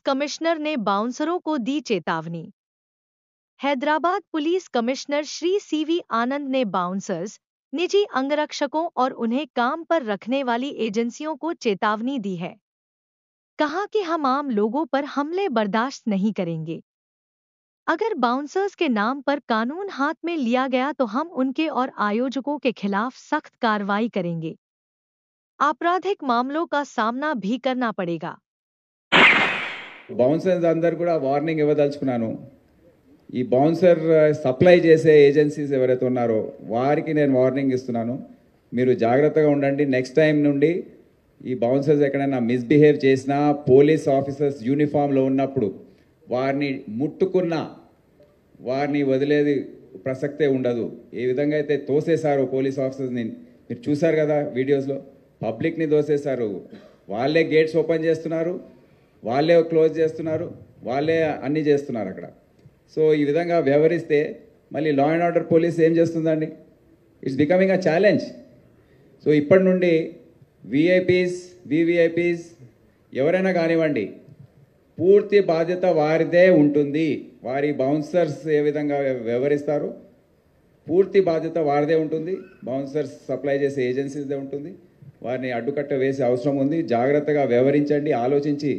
Commissioner ने बाउंसरों को दी चेतावनी। हैदराबाद पुलिस कमिश्नर श्री सीवी आनंद ने बाउंसर्स, निजी अंगरक्षकों और उन्हें काम पर रखने वाली एजेंसियों को चेतावनी दी है। कहा कि हम आम लोगों पर हमले बर्दाश्त नहीं करेंगे। अगर बाउंसर्स के नाम पर कानून हाथ में लिया गया तो हम उनके और आयोजकों के खिलाफ सख्त कार्रवाई करेंगे। आपराधिक मामलों का सामना भी करना पड़ेगा। బౌన్సర్స్ అందరు కూడా వార్నింగ్ ఇవ్వదలుచుకున్నాను. ఈ బౌన్సర్ సప్లై చేసే ఏజెన్సీస్ ఎవరైతే ఉన్నారో వారికి నేను వార్నింగ్ ఇస్తున్నాను. మీరు జాగ్రత్తగా ఉండండి. నెక్స్ట్ టైం నుండి ఈ బౌన్సర్స్ ఎక్కడైనా మిస్బిహేవ్ చేసినా, పోలీస్ ఆఫీసర్స్ యూనిఫామ్లో ఉన్నప్పుడు వారిని ముట్టుకున్నా వారిని వదిలేది ప్రసక్తే ఉండదు. ఏ విధంగా అయితే తోసేశారో పోలీస్ ఆఫీసర్స్ని మీరు చూశారు కదా వీడియోస్లో, పబ్లిక్ని తోసేశారు. వాళ్ళే గేట్స్ ఓపెన్ చేస్తున్నారు, వాళ్ళే క్లోజ్ చేస్తున్నారు, వాళ్ళే అన్నీ చేస్తున్నారు అక్కడ. సో ఈ విధంగా వ్యవహరిస్తే మళ్ళీ లా అండ్ ఆర్డర్ పోలీస్ ఏం చేస్తుందండి? It's becoming a challenge. So ఇప్పటి నుండి విఐపీస్, వివిఐపీస్ ఎవరైనా కానివ్వండి, పూర్తి బాధ్యత వారిదే ఉంటుంది. వారి బౌన్సర్స్ ఏ విధంగా వ్యవహరిస్తారు పూర్తి బాధ్యత వారిదే ఉంటుంది. బౌన్సర్స్ సప్లై చేసే ఏజెన్సీస్దే ఉంటుంది. వారిని అడ్డుకట్ట వేసే అవసరం ఉంది. జాగ్రత్తగా వ్యవహరించండి, ఆలోచించి